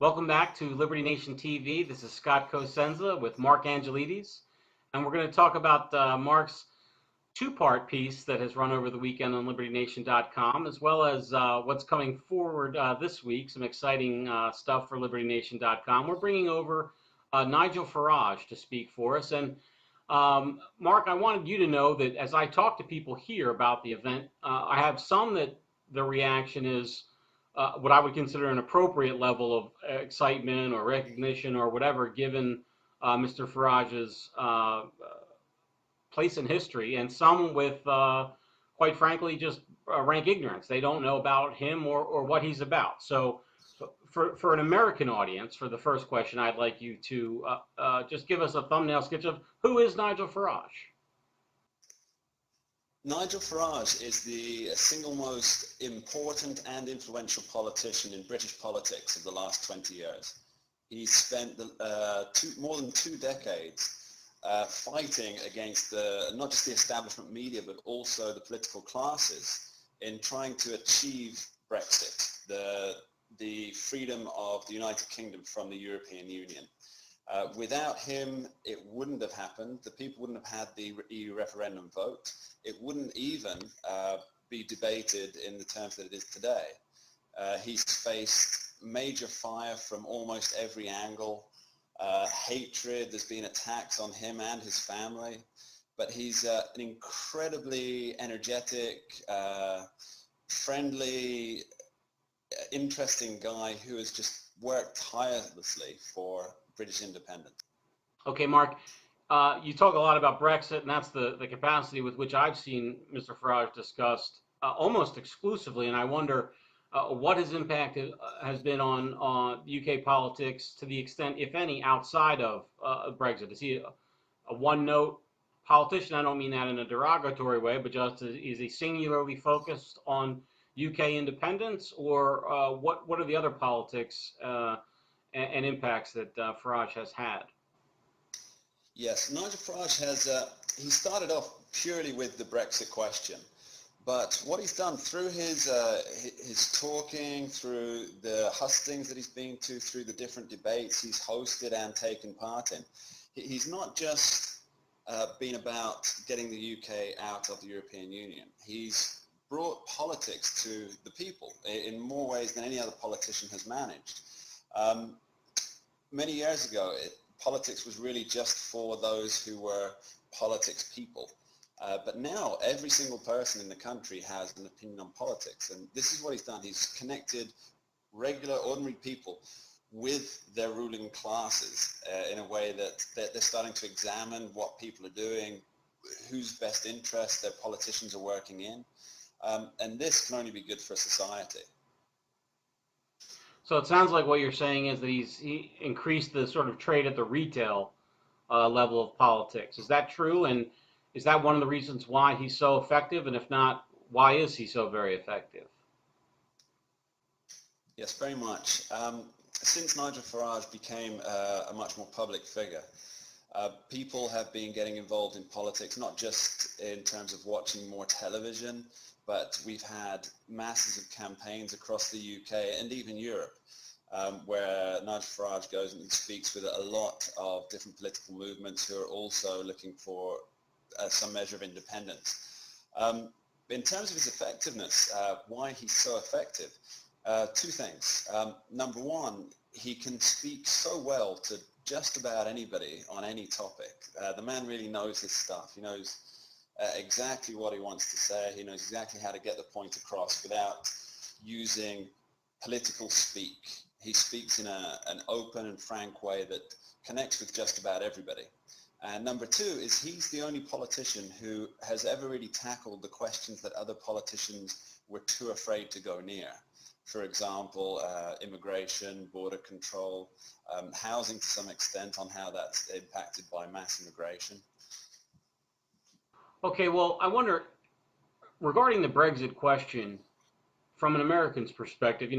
Welcome back to Liberty Nation TV. This is Scott Cosenza with Mark Angelides, and we're going to talk about Mark's two-part piece that has run over the weekend on LibertyNation.com, as well as what's coming forward this week, some exciting stuff for LibertyNation.com. We're bringing over Nigel Farage to speak for us. And Mark, I wanted you to know that as I talk to people here about the event, I have some that the reaction is what I would consider an appropriate level of excitement or recognition or whatever, given Mr. Farage's place in history, and some with, quite frankly, just rank ignorance. They don't know about him or what he's about. So for an American audience, for the first question, I'd like you to just give us a thumbnail sketch of who is Nigel Farage? Nigel Farage is the single most important and influential politician in British politics of the last 20 years. He spent more than 2 decades fighting against not just the establishment media, but also the political classes in trying to achieve Brexit, the freedom of the United Kingdom from the European Union. Without him, it wouldn't have happened. The people wouldn't have had the EU referendum vote. It wouldn't even be debated in the terms that it is today. He's faced major fire from almost every angle, hatred. There's been attacks on him and his family, but he's an incredibly energetic, friendly, interesting guy who has just worked tirelessly for British independence. Okay, Mark, you talk a lot about Brexit, and that's the capacity with which I've seen Mr. Farage discussed almost exclusively, and I wonder what his impact has been on UK politics to the extent, if any, outside of Brexit. Is he a one-note politician? I don't mean that in a derogatory way, but just is he singularly focused on UK independence, or what are the other politics and impacts that Farage has had? Yes, Nigel Farage has, he started off purely with the Brexit question, but what he's done through his talking, through the hustings that he's been to, through the different debates he's hosted and taken part in, he's not just been about getting the UK out of the European Union. He's brought politics to the people in more ways than any other politician has managed. Many years ago, politics was really just for those who were politics people. But now every single person in the country has an opinion on politics. And this is what he's done. He's connected regular, ordinary people with their ruling classes in a way that they're starting to examine what people are doing, whose best interests their politicians are working in. And this can only be good for society. So it sounds like what you're saying is that he increased the sort of trade at the retail level of politics. Is that true? And is that one of the reasons why he's so effective? And if not, why is he so very effective? Yes, very much. Since Nigel Farage became a much more public figure, people have been getting involved in politics, not just in terms of watching more television, but we've had masses of campaigns across the UK and even Europe, where Nigel Farage goes and speaks with a lot of different political movements who are also looking for some measure of independence. In terms of his effectiveness, why he's so effective, 2 things. Number one, he can speak so well to just about anybody on any topic. The man really knows his stuff. He knows exactly what he wants to say. He knows exactly how to get the point across without using political speak. He speaks in an open and frank way that connects with just about everybody. And number 2 is he's the only politician who has ever really tackled the questions that other politicians were too afraid to go near. For example, immigration, border control, housing to some extent, on how that's impacted by mass immigration. Okay, well, I wonder, regarding the Brexit question, from an American's perspective,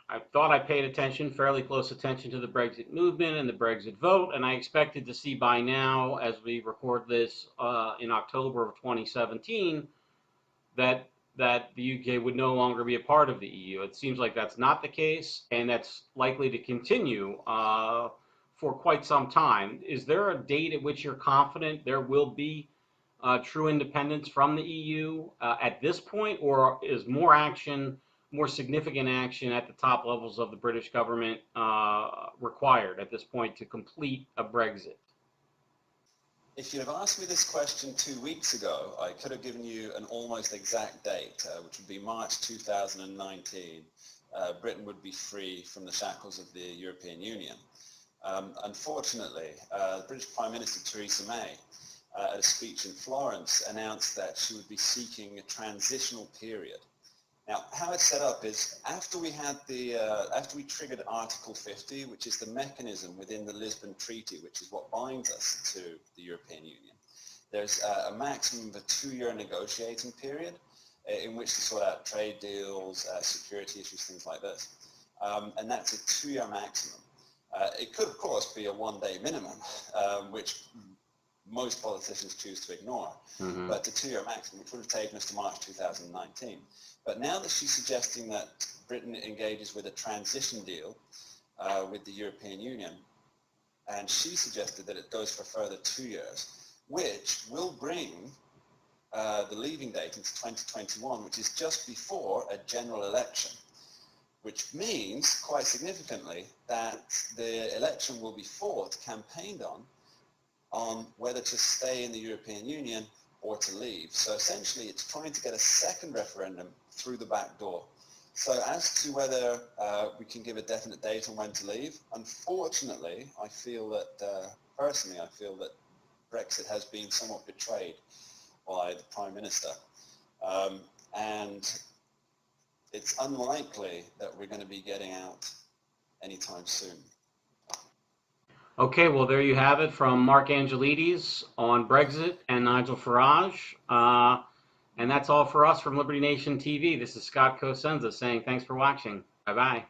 I thought I paid attention, fairly close attention to the Brexit movement and the Brexit vote, and I expected to see by now, as we record this in October of 2017, that that the UK would no longer be a part of the EU. It seems like that's not the case, and that's likely to continue for quite some time. Is there a date at which you're confident there will be true independence from the EU at this point, or is more action, more significant action at the top levels of the British government required at this point to complete a Brexit? If you'd have asked me this question 2 weeks ago, I could have given you an almost exact date, which would be March 2019. Britain would be free from the shackles of the European Union. Unfortunately, the British Prime Minister Theresa May, at a speech in Florence, announced that she would be seeking a transitional period. Now, how it's set up is after we triggered Article 50, which is the mechanism within the Lisbon Treaty, which is what binds us to the European Union, there's a maximum of a 2-year negotiating period in which to sort out trade deals, security issues, things like this. And that's a 2-year maximum. It could, of course, be a 1-day minimum, which most politicians choose to ignore, but the 2-year maximum, which would have taken us to March 2019. But now that she's suggesting that Britain engages with a transition deal with the European Union, and she suggested that it goes for a further 2 years, which will bring the leaving date into 2021, which is just before a general election, which means, quite significantly, that the election will be fought, campaigned on whether to stay in the European Union or to leave. So essentially, it's trying to get a second referendum through the back door. So as to whether we can give a definite date on when to leave, unfortunately, I feel that, personally, I feel that Brexit has been somewhat betrayed by the Prime Minister. And it's unlikely that we're going to be getting out anytime soon. Okay, well, there you have it from Mark Angelides on Brexit and Nigel Farage. And that's all for us from Liberty Nation TV. This is Scott Cosenza saying thanks for watching. Bye-bye.